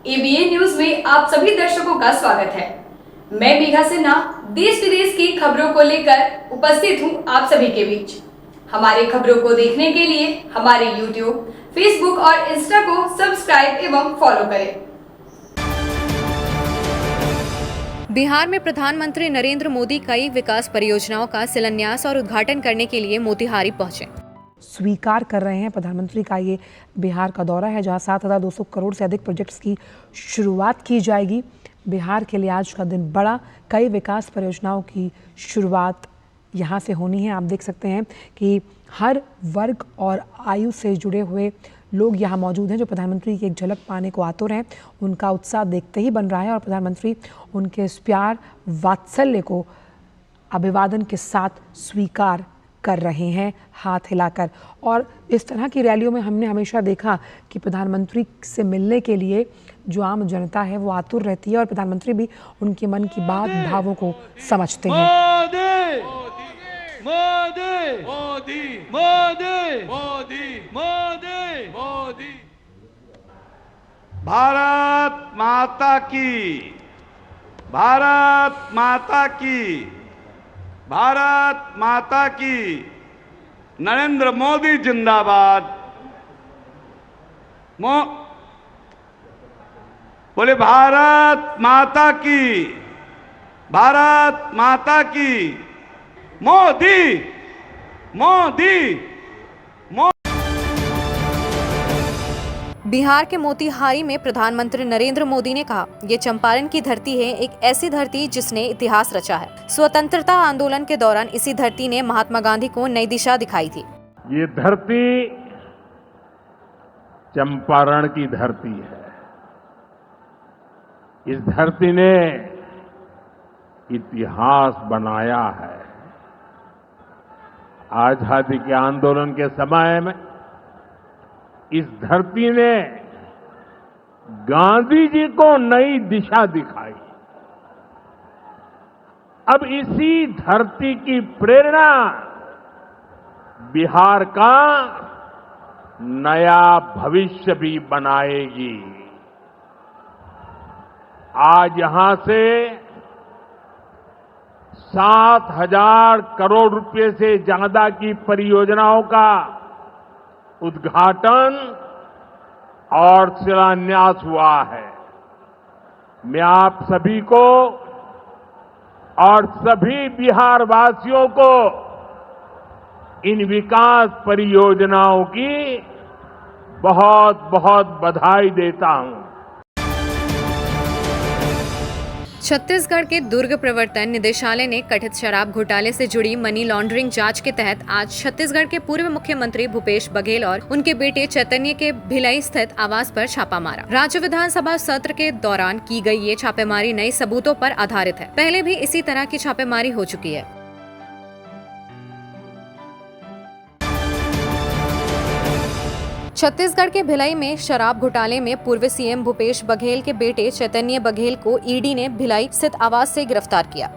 ABN news में आप सभी दर्शकों का स्वागत है। मैं मेघा सिन्हा देश विदेश की खबरों को लेकर उपस्थित हूं आप सभी के बीच। हमारे खबरों को देखने के लिए हमारे यूट्यूब, फेसबुक और इंस्टा को सब्सक्राइब एवं फॉलो करें। बिहार में प्रधानमंत्री नरेंद्र मोदी कई विकास परियोजनाओं का शिलान्यास और उद्घाटन करने के लिए मोतिहारी पहुंचे। स्वीकार कर रहे हैं प्रधानमंत्री का ये बिहार का दौरा है, जहां 7,200 करोड़ से अधिक प्रोजेक्ट्स की शुरुआत की जाएगी। बिहार के लिए आज का दिन बड़ा, कई विकास परियोजनाओं की शुरुआत यहां से होनी है। आप देख सकते हैं कि हर वर्ग और आयु से जुड़े हुए लोग यहाँ मौजूद हैं, जो प्रधानमंत्री की एक झलक पाने को आतुर हैं। उनका उत्साह देखते ही बन रहा है और प्रधानमंत्री उनके इस प्यार वात्सल्य को अभिवादन के साथ स्वीकार कर रहे हैं, हाथ हिलाकर। और इस तरह की रैलियों में हमने हमेशा देखा कि प्रधानमंत्री से मिलने के लिए जो आम जनता है वो आतुर रहती है और प्रधानमंत्री भी उनके मन की बात, भावों को समझते हैं। मोदी मोदी मोदी मोदी मोदी मोदी। भारत माता की, भारत माता की, भारत माता की। नरेंद्र मोदी जिंदाबाद। बोले भारत माता की, भारत माता की। मोदी मोदी मोदी। बिहार के मोतिहारी में प्रधानमंत्री नरेंद्र मोदी ने कहा, ये चंपारण की धरती है, एक ऐसी धरती जिसने इतिहास रचा है। स्वतंत्रता आंदोलन के दौरान इसी धरती ने महात्मा गांधी को नई दिशा दिखाई थी। ये धरती चंपारण की धरती है। इस धरती ने इतिहास बनाया है। आजादी के आंदोलन के समय में इस धरती ने गांधी जी को नई दिशा दिखाई। अब इसी धरती की प्रेरणा बिहार का नया भविष्य भी बनाएगी। आज यहां से 7,000 करोड़ रुपए से ज्यादा की परियोजनाओं का उद्घाटन और शिलान्यास हुआ है। मैं आप सभी को और सभी बिहार वासियों को इन विकास परियोजनाओं की बहुत बहुत बधाई देता हूं। छत्तीसगढ़ के दुर्ग प्रवर्तन निदेशालय ने कथित शराब घोटाले से जुड़ी मनी लॉन्ड्रिंग जांच के तहत आज छत्तीसगढ़ के पूर्व मुख्यमंत्री भूपेश बघेल और उनके बेटे चैतन्य के भिलाई स्थित आवास पर छापा मारा। राज्य विधानसभा सत्र के दौरान की गई ये छापेमारी नए सबूतों पर आधारित है। पहले भी इसी तरह की छापेमारी हो चुकी है। छत्तीसगढ़ के भिलाई में शराब घोटाले में पूर्व सीएम भूपेश बघेल के बेटे चैतन्य बघेल को ईडी ने भिलाई स्थित आवास से गिरफ्तार किया।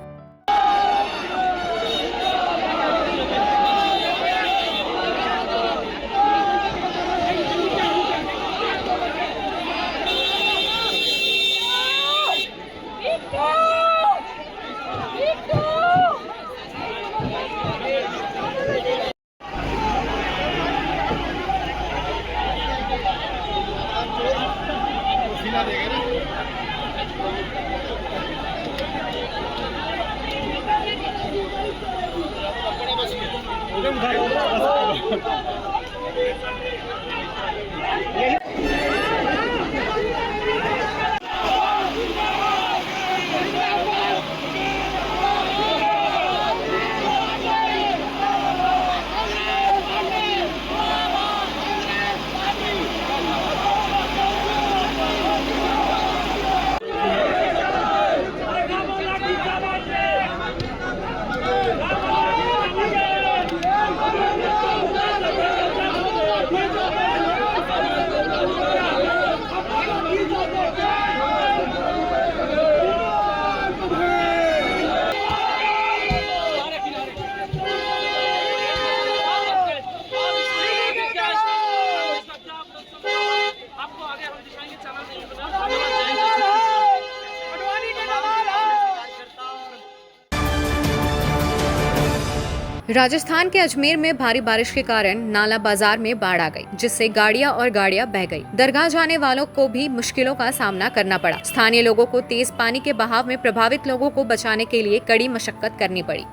राजस्थान के अजमेर में भारी बारिश के कारण नाला बाजार में बाढ़ आ गई, जिससे गाड़ियां बह गई। दरगाह जाने वालों को भी मुश्किलों का सामना करना पड़ा। स्थानीय लोगों को तेज पानी के बहाव में प्रभावित लोगों को बचाने के लिए कड़ी मशक्कत करनी पड़ी।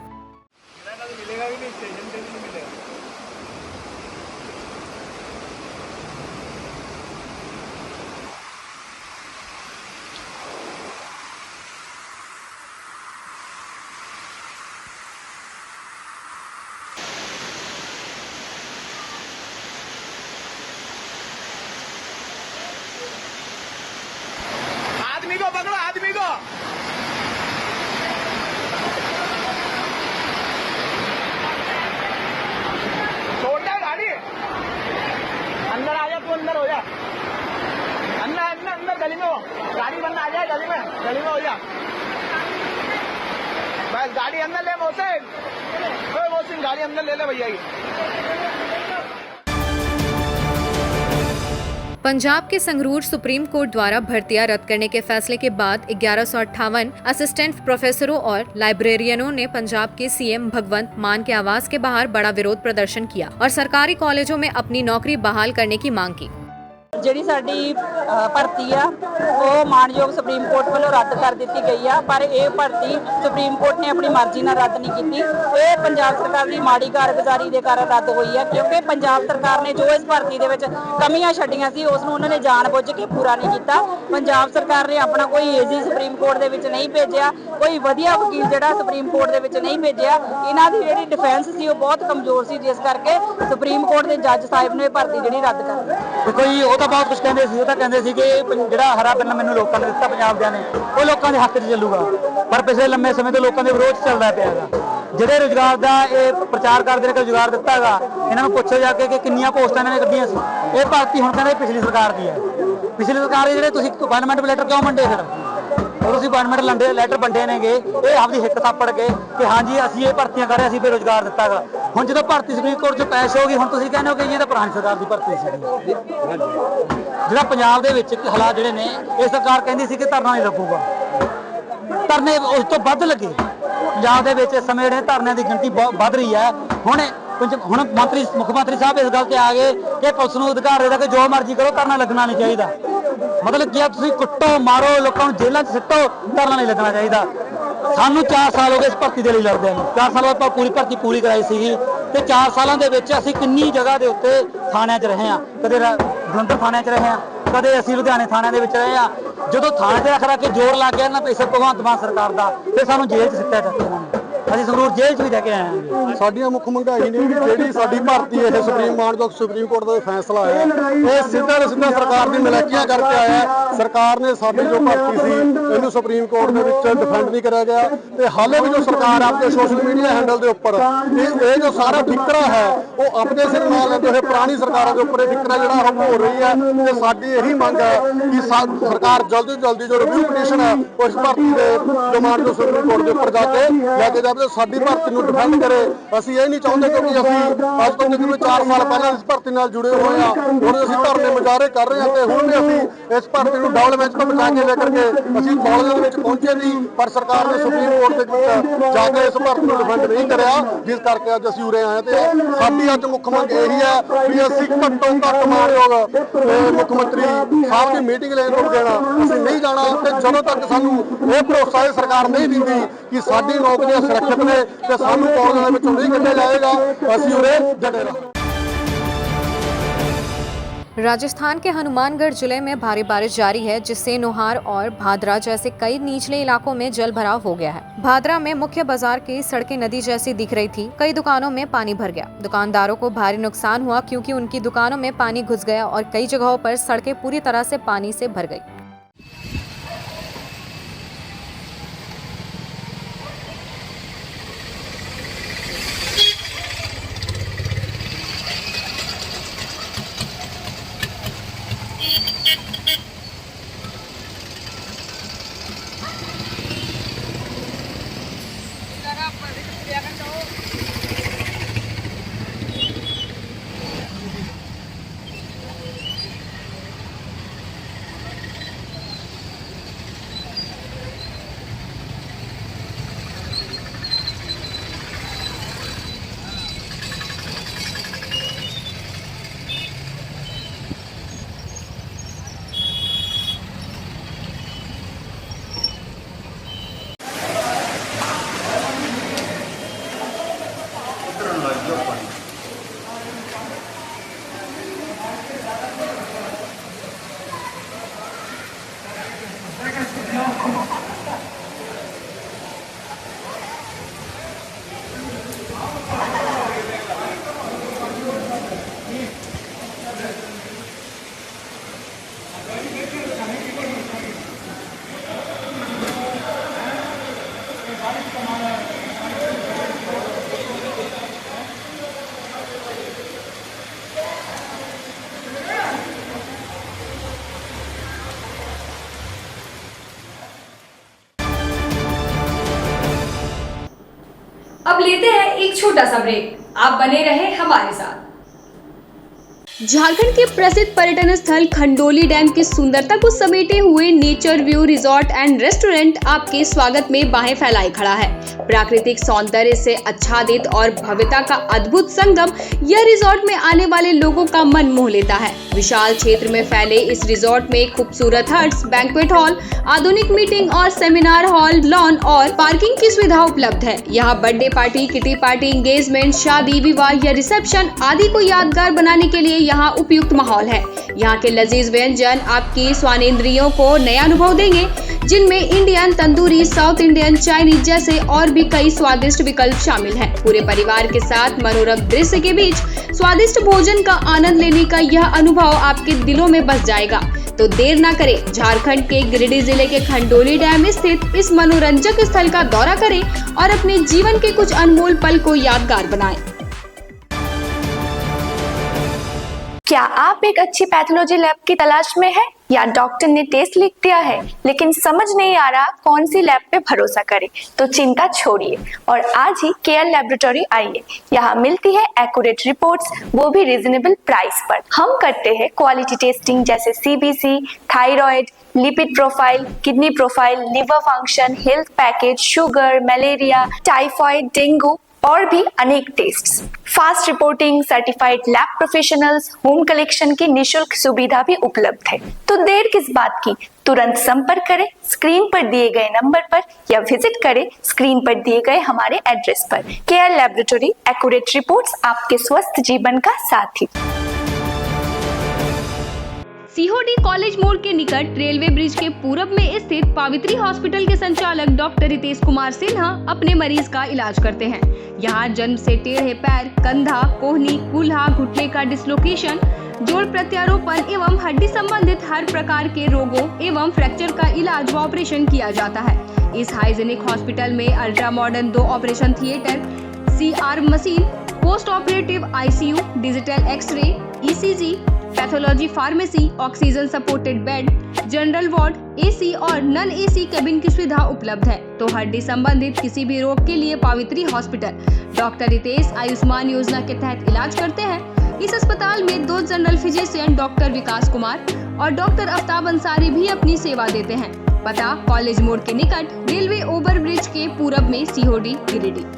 आदमी को पकड़ो, आदमी को। छोड़ दे गाड़ी। अंदर आ जा, तू अंदर हो जा। अंदर अंदर अंदर गली में हो। गाड़ी बंद आ जाए गली में हो जा। बस गाड़ी अंदर ले मोहसिन, गाड़ी अंदर ले भैया की। पंजाब के संगरूर सुप्रीम कोर्ट द्वारा भर्तियां रद्द करने के फैसले के बाद 1158 असिस्टेंट प्रोफेसरों और लाइब्रेरियनों ने पंजाब के सीएम भगवंत मान के आवास के बाहर बड़ा विरोध प्रदर्शन किया और सरकारी कॉलेजों में अपनी नौकरी बहाल करने की मांग की। ਜਿਹੜੀ ਸਾਡੀ ਭਰਤੀ ਆ ਉਹ ਮਾਨਯੋਗ ਸੁਪਰੀਮ ਕੋਰਟ ਵੱਲੋਂ ਰੱਦ ਕਰ ਦਿੱਤੀ ਗਈ ਆ, ਪਰ ਇਹ ਭਰਤੀ ਸੁਪਰੀਮ ਕੋਰਟ ਨੇ ਆਪਣੀ ਮਰਜ਼ੀ ਨਾਲ ਰੱਦ ਨਹੀਂ ਕੀਤੀ। ਇਹ ਪੰਜਾਬ ਸਰਕਾਰ ਦੀ ਮਾੜੀ ਕਾਰਗੁਜ਼ਾਰੀ ਦੇ ਕਾਰਨ ਰੱਦ ਹੋਈ ਆ, ਕਿਉਂਕਿ ਪੰਜਾਬ ਸਰਕਾਰ ਨੇ ਜੋ ਇਸ ਭਰਤੀ ਦੇ ਵਿੱਚ ਕਮੀਆਂ ਛੱਡੀਆਂ ਸੀ ਉਸ ਨੂੰ ਉਹਨਾਂ ਨੇ ਜਾਣਬੁੱਝ ਕੇ ਪੂਰਾ ਨਹੀਂ ਕੀਤਾ। ਪੰਜਾਬ ਸਰਕਾਰ ਨੇ ਆਪਣਾ ਕੋਈ ਏਜੀ ਸੁਪਰੀਮ ਕੋਰਟ ਦੇ ਵਿੱਚ ਨਹੀਂ ਭੇਜਿਆ, ਕੋਈ ਵਧੀਆ ਵਕੀਲ ਜਿਹੜਾ ਸੁਪਰੀਮ ਕੋਰਟ ਦੇ ਵਿੱਚ ਨਹੀਂ ਭੇਜਿਆ। ਇਹਨਾਂ ਦੀ ਜਿਹੜੀ ਡਿਫੈਂਸ ਸੀ ਉਹ ਬਹੁਤ ਕਮਜ਼ੋਰ ਸੀ, ਜਿਸ ਕਰਕੇ ਸੁਪਰੀਮ ਕੋਰਟ ਦੇ ਜੱਜ ਸਾਹਿਬ ਨੇ ਭਰਤੀ ਜਿਹੜੀ ਰੱਦ ਕਰ ਦਿੱਤੀ। ਕੋਈ ਉਹ ਤਾਂ ਬਹੁਤ ਕੁਝ ਕਹਿੰਦੇ ਸੀ, ਉਹ ਤਾਂ ਕਹਿੰਦੇ ਸੀ ਕਿ ਜਿਹੜਾ ਹਰਾ ਬਿੱਲ ਮੈਨੂੰ ਲੋਕਾਂ ਨੇ ਦਿੱਤਾ ਪੰਜਾਬੀਆਂ ਨੇ ਉਹ ਲੋਕਾਂ ਦੇ ਹੱਕ 'ਚ ਚੱਲੂਗਾ, ਪਰ ਪਿਛਲੇ ਲੰਮੇ ਸਮੇਂ ਤੋਂ ਲੋਕਾਂ ਦੇ ਵਿਰੋਧ 'ਚ ਚੱਲਦਾ ਪਿਆ ਹੈਗਾ। ਜਿਹੜੇ ਰੁਜ਼ਗਾਰ ਦਾ ਇਹ ਪ੍ਰਚਾਰ ਕਰਦੇ ਨੇ ਕਿ ਰੁਜ਼ਗਾਰ ਦਿੱਤਾ ਹੈਗਾ, ਇਹਨਾਂ ਨੂੰ ਪੁੱਛੋ ਜਾ ਕੇ ਕਿ ਕਿੰਨੀਆਂ ਪੋਸਟਾਂ ਇਹਨਾਂ ਨੇ ਕੱਢੀਆਂ ਸੀ। ਇਹ ਭਰਤੀ ਹੁਣ ਕਹਿੰਦੇ ਪਿਛਲੀ ਸਰਕਾਰ ਦੀ ਹੈ। ਪਿਛਲੀ ਸਰਕਾਰ ਦੇ ਜਿਹੜੇ ਤੁਸੀਂ ਅਪਾਇੰਟਮੈਂਟ ਲੈਟਰ ਕਿਉਂ ਵੰਡੇ ਫਿਰ? ਉਹ ਤੁਸੀਂ ਅਪਾਇੰਟਮੈਂਟ ਲੈਟਰ ਵੰਡੇ ਨੇਗੇ ਇਹ ਆਪਦੀ ਹਿੱਕ ਥਾਪੜ ਕੇ ਕਿ ਹਾਂਜੀ ਅਸੀਂ ਇਹ ਭਰਤੀਆਂ ਕਰ ਰਹੇ, ਅਸੀਂ ਬੇਰੁਜ਼ਗਾਰ ਦਿੱਤਾ ਹੈਗਾ। ਹੁਣ ਜਦੋਂ ਭਰਤੀ ਸੁਪਰੀਮ ਕੋਰਟ 'ਚ ਪੈਸ਼ ਹੋ ਗਈ, ਹੁਣ ਤੁਸੀਂ ਕਹਿੰਦੇ ਹੋ ਕਿ ਇਹ ਤਾਂ ਪੁਰਾਣੀ ਸਰਕਾਰ ਦੀ ਭਰਤੀ ਸੀ। ਜਿਹੜਾ ਪੰਜਾਬ ਦੇ ਵਿੱਚ ਹਾਲਾਤ ਜਿਹੜੇ ਨੇ, ਇਹ ਸਰਕਾਰ ਕਹਿੰਦੀ ਸੀ ਕਿ ਧਰਨਾ ਨਹੀਂ ਲੱਗੂਗਾ, ਧਰਨੇ ਉਸ ਤੋਂ ਵੱਧ ਲੱਗੇ। ਪੰਜਾਬ ਦੇ ਵਿੱਚ ਇਸ ਸਮੇਂ ਜਿਹੜੇ ਧਰਨਿਆਂ ਦੀ ਗਿਣਤੀ ਵੱਧ ਰਹੀ ਹੈ। ਹੁਣ ਮੁੱਖ ਮੰਤਰੀ ਸਾਹਿਬ ਇਸ ਗੱਲ ਤੇ ਆ ਗਏ ਕਿ ਪੁਲਿਸ ਨੂੰ ਅਧਿਕਾਰ ਦੇਦਾ ਕਿ ਜੋ ਮਰਜ਼ੀ ਕਰੋ, ਧਰਨਾ ਲੱਗਣਾ ਨਹੀਂ ਚਾਹੀਦਾ। ਮਤਲਬ ਕੀ ਤੁਸੀਂ ਕੁੱਟੋ, ਮਾਰੋ, ਲੋਕਾਂ ਨੂੰ ਜੇਲ੍ਹਾਂ 'ਚ ਸਿੱਟੋ, ਧਰਨਾ ਨਹੀਂ ਲੱਗਣਾ ਚਾਹੀਦਾ। ਸਾਨੂੰ 4 ਸਾਲ ਹੋ ਗਏ ਇਸ ਭਰਤੀ ਦੇ ਲਈ ਲੜਦਿਆਂ ਨੂੰ। 4 ਸਾਲ ਬਾਅਦ ਆਪਾਂ ਪੂਰੀ ਭਰਤੀ ਪੂਰੀ ਕਰਾਈ ਸੀਗੀ ਤੇ 4 ਸਾਲਾਂ ਦੇ ਵਿੱਚ ਅਸੀਂ ਕਿੰਨੀ ਜਗ੍ਹਾ ਦੇ ਉੱਤੇ ਥਾਣਿਆਂ 'ਚ ਰਹੇ ਹਾਂ। ਕਦੇ ਜਲੰਧਰ ਥਾਣਿਆਂ 'ਚ ਰਹੇ ਹਾਂ, ਕਦੇ ਅਸੀਂ ਲੁਧਿਆਣੇ ਥਾਣਿਆਂ ਦੇ ਵਿੱਚ ਰਹੇ ਹਾਂ। ਜਦੋਂ ਥਾਣੇ ਤੇ ਰੱਖ ਕੇ ਜ਼ੋਰ ਲੱਗ ਗਿਆ ਨਾ ਪੈਸੇ ਭਗਵੰਤ ਮਾਨ ਸਰਕਾਰ ਦਾ, ਫਿਰ ਸਾਨੂੰ ਜੇਲ੍ਹ 'ਚ ਸਿੱਟਿਆ ਚੱਕਿਆ ਇਹਨਾਂ ਨੇ। ਅਸੀਂ ਸੰਗਰੂਰ ਜੇਲ੍ਹ 'ਚ ਵੀ ਜਾ ਕੇ ਆਏ ਹਾਂ। ਸਾਡੀਆਂ ਮੁੱਖ ਮੰਗਾਈ ਨੇ ਜਿਹੜੀ ਸਾਡੀ ਭਰਤੀ ਇਹ ਸੁਪਰੀਮ ਕੋਰਟ ਦਾ ਫੈਸਲਾ ਆਇਆ, ਇਹ ਸਿੱਧਾ ਸਰਕਾਰ ਦੀ ਨਲਾਇਕੀਆਂ ਕਰਕੇ ਆਇਆ। ਸਰਕਾਰ ਨੇ ਸਾਡੀ ਜੋ ਭਰਤੀ ਸੀ ਇਹਨੂੰ ਸੁਪਰੀਮ ਕੋਰਟ ਦੇ ਵਿੱਚ ਡਿਫੈਂਡ ਨਹੀਂ ਕਰਿਆ ਗਿਆ ਤੇ ਹਾਲੇ ਵੀ ਜੋ ਸਰਕਾਰ ਆਪਣੇ ਸੋਸ਼ਲ ਮੀਡੀਆ ਹੈਂਡਲ ਦੇ ਉੱਪਰ ਇਹ ਜੋ ਸਾਰਾ ਫਿਕਰਾ ਹੈ ਉਹ ਆਪਣੇ ਸਿਰ ਨਾਲ ਲੈਂਦੇ ਹੋਏ ਪੁਰਾਣੀ ਸਰਕਾਰਾਂ ਦੇ ਉੱਪਰ ਇਹ ਫਿਕਰਾ ਜਿਹੜਾ ਉਹ ਹੋ ਰਹੀ ਹੈ। ਤੇ ਸਾਡੀ ਇਹੀ ਮੰਗ ਹੈ ਕਿ ਸਰਕਾਰ ਜਲਦੀ ਤੋਂ ਜਲਦੀ ਜੋ ਰਿਵਿਊ ਪਟੀਸ਼ਨ ਹੈ ਉਸ ਭਰਤੀ ਦੇ ਜੋ ਮਾਨਯੋਗ ਸੁਪਰੀਮ ਕੋਰਟ ਦੇ ਉੱਪਰ ਜਾ ਕੇ ਲੈ ਕੇ ਜਾਵੇ, ਸਾਡੀ ਭਰਤੀ ਨੂੰ ਡਿਫੈਂਡ ਕਰੇ। ਅਸੀਂ ਇਹ ਨਹੀਂ ਚਾਹੁੰਦੇ ਕਿਉਂਕਿ ਅਸੀਂ ਅੱਜ ਤੋਂ ਤਕਰੀਬਨ 4 ਸਾਲ ਪਹਿਲਾਂ ਇਸ ਭਰਤੀ ਨਾਲ ਜੁੜੇ ਹੋਏ ਹਾਂ। ਹੁਣ ਅਸੀਂ ਧਰਨੇ ਮੁਜ਼ਾਹਰੇ ਕਰ ਰਹੇ ਹਾਂ ਤੇ ਹੁਣ ਵੀ ਅਸੀਂ ਇਸ ਭਰਤੀ ਨੂੰ ਡਵੈਲਪਮੈਂਟ ਤੋਂ ਬਚਾ ਕੇ ਲੈ ਕਰਕੇ ਅਸੀਂ ਕਾਲਜ ਦੇ ਵਿੱਚ ਪਹੁੰਚੇ ਨਹੀਂ, ਪਰ ਸਰਕਾਰ ਨੇ ਸੁਪਰੀਮ ਕੋਰਟ ਦੇ ਵਿੱਚ ਜਾ ਕੇ ਇਸ ਭਰਤੀ ਨੂੰ ਡਿਫੈਂਡ ਨਹੀਂ ਕਰਿਆ, ਜਿਸ ਕਰਕੇ ਅੱਜ ਅਸੀਂ ਉਰੇ ਆਏ। ਤੇ ਸਾਡੀ ਅੱਜ ਮੁੱਖ ਮੰਗ ਇਹੀ ਹੈ ਵੀ ਅਸੀਂ ਘੱਟੋ ਘੱਟ ਮਾਨਯੋਗ ਮੁੱਖ ਮੰਤਰੀ ਸਾਹਿਬ ਦੀ ਮੀਟਿੰਗ ਲੈਣ ਤੋਂ ਦੇਣਾ ਅਸੀਂ ਨਹੀਂ ਜਾਣਾ ਤੇ ਜਦੋਂ ਤੱਕ ਸਾਨੂੰ ਇਹ ਭਰੋਸਾ ਇਹ ਸਰਕਾਰ ਨਹੀਂ ਦਿੰਦੀ ਕਿ ਸਾਡੀ ਨੌਕਰੀਆਂ ਸੁਰੱਖਿਅਤ ਨੇ ਤੇ ਸਾਨੂੰ ਕਾਲਜਾਂ ਦੇ ਵਿੱਚੋਂ ਨਹੀਂ ਕੱਢਿਆ ਜਾਏਗਾ, ਅਸੀਂ ਉਰੇ ਡਟੇ ਰਹਾਂਗੇ। राजस्थान के हनुमानगढ़ जिले में भारी बारिश जारी है, जिससे नोहार और भादरा जैसे कई निचले इलाकों में जल भराव हो गया है। भादरा में मुख्य बाजार की सड़कें नदी जैसी दिख रही थी। कई दुकानों में पानी भर गया। दुकानदारों को भारी नुकसान हुआ क्योंकि उनकी दुकानों में पानी घुस गया और कई जगहों पर सड़कें पूरी तरह से पानी से भर गई। एक छोटा सा ब्रेक। आप बने रहे हमारे साथ। झारखंड के प्रसिद्ध पर्यटन स्थल खंडोली डैम की सुंदरता को समेटे हुए nature view resort and restaurant आपके स्वागत में बाहें फैलाए खड़ा है। प्राकृतिक सौंदर्य से आच्छादित और भव्यता का अद्भुत संगम यह रिजॉर्ट में आने वाले लोगों का मन मोह लेता है। विशाल क्षेत्र में फैले इस रिजॉर्ट में खूबसूरत हट्स, बैंक्वेट हॉल, आधुनिक मीटिंग और सेमिनार हॉल, लॉन और पार्किंग की सुविधा उपलब्ध है। यहाँ birthday party, kitty party, engagement, शादी, विवाह या रिसेप्शन आदि को यादगार बनाने के लिए यहाँ उपयुक्त माहौल है। यहाँ के लजीज व्यंजन आपकी स्वानेंद्रियों को नया अनुभव देंगे, जिनमें Indian, tandoori, south Indian, Chinese जैसे और भी कई स्वादिष्ट विकल्प शामिल हैं। पूरे परिवार के साथ मनोरम दृश्य के बीच स्वादिष्ट भोजन का आनंद लेने का यह अनुभव आपके दिलों में बस जाएगा। तो देर ना करें, झारखंड के गिरिडीह जिले के खंडोली डैम स्थित इस मनोरंजक स्थल का दौरा करें और अपने जीवन के कुछ अनमोल पल को यादगार बनाएं। क्या आप एक अच्छी पैथोलॉजी लैब की तलाश में हैं या डॉक्टर ने टेस्ट लिख दिया है लेकिन समझ नहीं आ रहा कौन सी लैब पे भरोसा करें? तो चिंता छोड़िए और आज ही केयर लैबोरेटरी आइए। यहाँ मिलती है एक्यूरेट रिपोर्ट्स, वो भी रीजनेबल प्राइस पर। हम करते हैं क्वालिटी टेस्टिंग जैसे CBC, thyroid, lipid profile, kidney profile, liver function, health package, sugar, malaria, typhoid, dengue और भी अनेक tests. Fast reporting, certified lab professionals, home collection की निशुल्क सुविधा भी उपलब्ध है। तो देर किस बात की, तुरंत संपर्क करें स्क्रीन पर दिए गए नंबर पर या विजिट करें स्क्रीन पर दिए गए हमारे एड्रेस पर। केयर लैबोरेटरी, एक्यूरेट रिपोर्ट्स, आपके स्वस्थ जीवन का साथी। सीहोडी कॉलेज मोड़ के निकट रेलवे ब्रिज के पूरब में स्थित पावित्री हॉस्पिटल के संचालक डॉक्टर रितेश कुमार सिन्हा अपने मरीज का इलाज करते हैं। यहाँ जन्म से टेढ़े पैर, कंधा, कोहनी, कूल्हा, घुटने का डिसलोकेशन, जोड़ प्रत्यारोपण एवं हड्डी संबंधित हर प्रकार के रोगों एवं फ्रैक्चर का इलाज व ऑपरेशन किया जाता है। इस हाइजेनिक हॉस्पिटल में ultra modern 2 operation theatre, CR machine, post operative ICU, digital x-ray, ECG, pathology pharmacy, oxygen supported bed, general ward, AC और नॉन AC केबिन की सुविधा उपलब्ध है। तो हड्डी संबंधित किसी भी रोग के लिए पावित्री हॉस्पिटल डॉक्टर रितेश आयुष्मान योजना के तहत इलाज करते हैं। इस अस्पताल में 2 जनरल फिजिशियन डॉक्टर विकास कुमार और डॉक्टर आफ्ताब अंसारी भी अपनी सेवा देते हैं। पता कॉलेज मोड़ के निकट रेलवे ओवर ब्रिज के पूरब में, सीहोडी, गिरिडीह।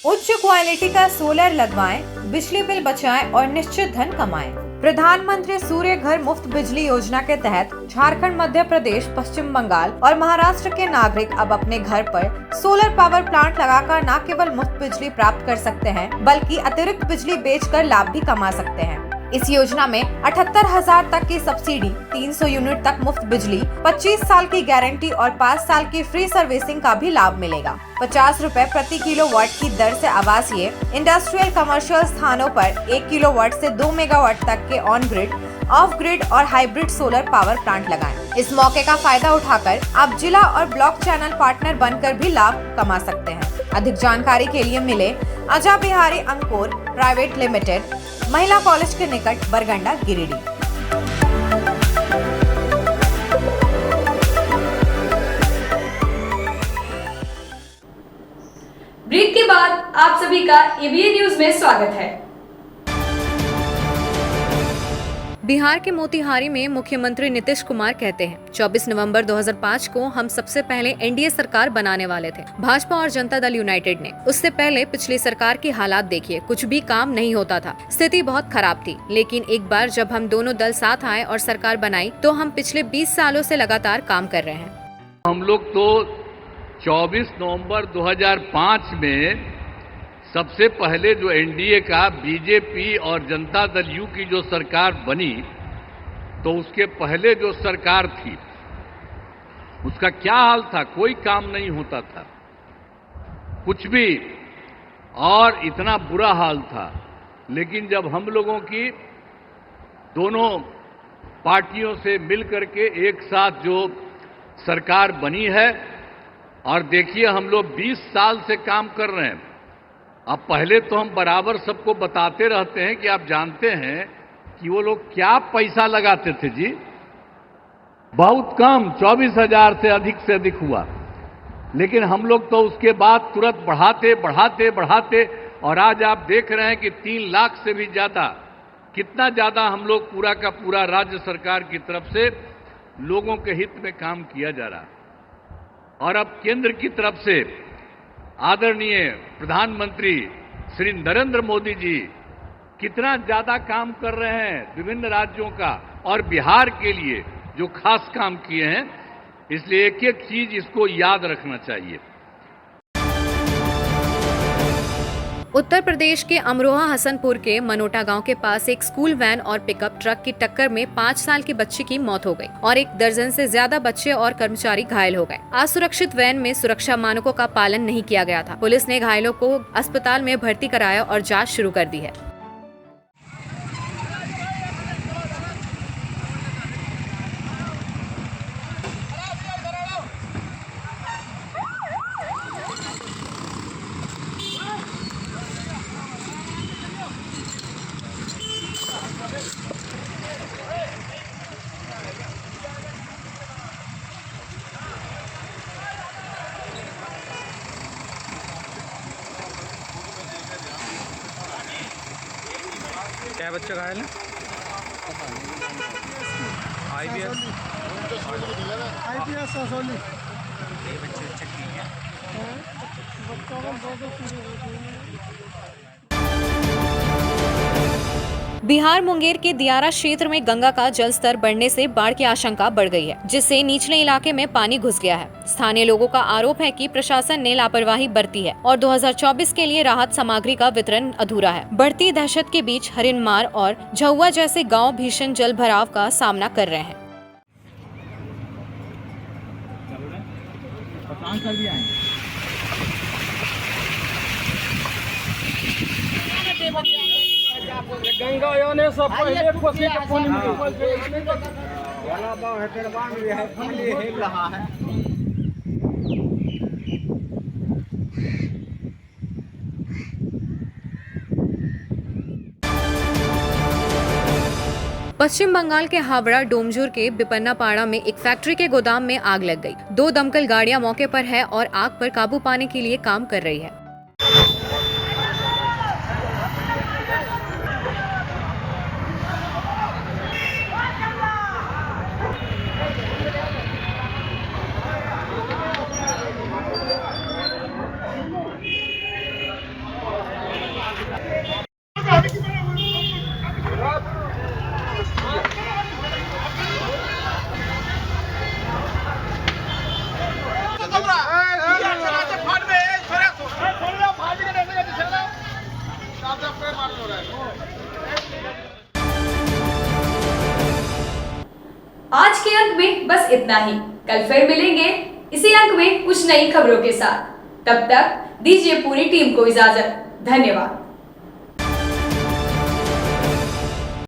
उच्च क्वालिटी का सोलर लगवाएं, बिजली बिल बचाएं और निश्चित धन कमाएं। प्रधानमंत्री सूर्य घर मुफ्त बिजली योजना के तहत झारखंड, मध्य प्रदेश, पश्चिम बंगाल और महाराष्ट्र के नागरिक अब अपने घर पर सोलर पावर प्लांट लगाकर न केवल मुफ्त बिजली प्राप्त कर सकते हैं बल्कि अतिरिक्त बिजली बेचकर लाभ भी कमा सकते हैं। इस योजना में 78,000 तक की सब्सिडी, 300 यूनिट तक मुफ्त बिजली, 25 साल की गारंटी और 5 साल की फ्री सर्विसिंग का भी लाभ मिलेगा। 50 रुपए प्रति किलोवाट की दर से आवासीय, इंडस्ट्रियल, कमर्शियल स्थानों पर 1 किलोवाट से 2 मेगावाट तक के ऑन ग्रिड, ऑफ ग्रिड और हाइब्रिड सोलर पावर प्लांट लगाएं। इस मौके का फायदा उठाकर आप जिला और ब्लॉक चैनल पार्टनर बनकर भी लाभ कमा सकते हैं। अधिक जानकारी के लिए मिले अजा बिहारी अंकुर प्राइवेट लिमिटेड, महिला कॉलेज के निकट, बरगंडा, गिरिडीह। ब्रेक के बाद आप सभी का ABN न्यूज में स्वागत है। बिहार के मोतिहारी में मुख्यमंत्री नीतीश कुमार कहते हैं 24 नवंबर 2005 को हम सबसे पहले NDA सरकार बनाने वाले थे, भाजपा और जनता दल यूनाइटेड ने। उससे पहले पिछली सरकार की हालात देखिए, कुछ भी काम नहीं होता था, स्थिति बहुत खराब थी। लेकिन एक बार जब हम दोनों दल साथ आए और सरकार बनाई तो हम पिछले 20 सालों से लगातार काम कर रहे हैं। हम लोग तो 24 नवंबर 2005 में सबसे पहले जो NDA का बीजेपी और जनता दल यू की जो सरकार बनी, तो उसके पहले जो सरकार थी उसका क्या हाल था? कोई काम नहीं होता था, कुछ भी, और इतना बुरा हाल था। लेकिन जब हम लोगों की दोनों पार्टियों से मिल करके एक साथ जो सरकार बनी है, और देखिए हम लोग 20 साल से काम कर रहे हैं। अब पहले तो हम बराबर सबको बताते रहते हैं कि आप जानते हैं कि वो लोग क्या पैसा लगाते थे जी, बहुत कम, 24,000 से अधिक हुआ। लेकिन हम लोग तो उसके बाद तुरंत बढ़ाते और आज आप देख रहे हैं कि 3 लाख से भी ज्यादा, कितना ज्यादा हम लोग पूरा का पूरा राज्य सरकार की तरफ से लोगों के हित में काम किया जा रहा। और अब केंद्र की तरफ से आदरणीय प्रधानमंत्री श्री नरेंद्र मोदी जी कितना ज्यादा काम कर रहे हैं विभिन्न राज्यों का और बिहार के लिए जो खास काम किए हैं, इसलिए एक एक चीज इसको याद रखना चाहिए। उत्तर प्रदेश के अमरोहा हसनपुर के मनोटा गांव के पास एक स्कूल वैन और पिकअप ट्रक की टक्कर में 5 साल की बच्ची की मौत हो गई और 1 दर्जन से ज्यादा बच्चे और कर्मचारी घायल हो गए। असुरक्षित वैन में सुरक्षा मानकों का पालन नहीं किया गया था। पुलिस ने घायलों को अस्पताल में भर्ती कराया और जांच शुरू कर दी है। क्या बच्चे घायल हैं? IPS असोली। बिहार मुंगेर के दियारा क्षेत्र में गंगा का जलस्तर बढ़ने से बाढ़ की आशंका बढ़ गई है, जिससे निचले इलाके में पानी घुस गया है। स्थानीय लोगों का आरोप है कि प्रशासन ने लापरवाही बरती है और 2024 के लिए राहत सामग्री का वितरण अधूरा है। बढ़ती दहशत के बीच हरिनमार और झुआ जैसे गांव भीषण जल भराव का सामना कर रहे हैं। गंगा ने सब पहले कोसी के पानी में वाला बाव है तेरे बांध है पानी हिल रहा है। पश्चिम बंगाल के हावड़ा डोमजूर के बिपन्नापाड़ा में एक फैक्ट्री के गोदाम में आग लग गई। 2 दमकल गाड़ियां मौके पर है और आग पर काबू पाने के लिए काम कर रही है। आज के अंक में बस इतना ही। कल फिर मिलेंगे इसी अंक में कुछ नई खबरों के साथ। तब तक दीजिए पूरी टीम को इजाजत। धन्यवाद।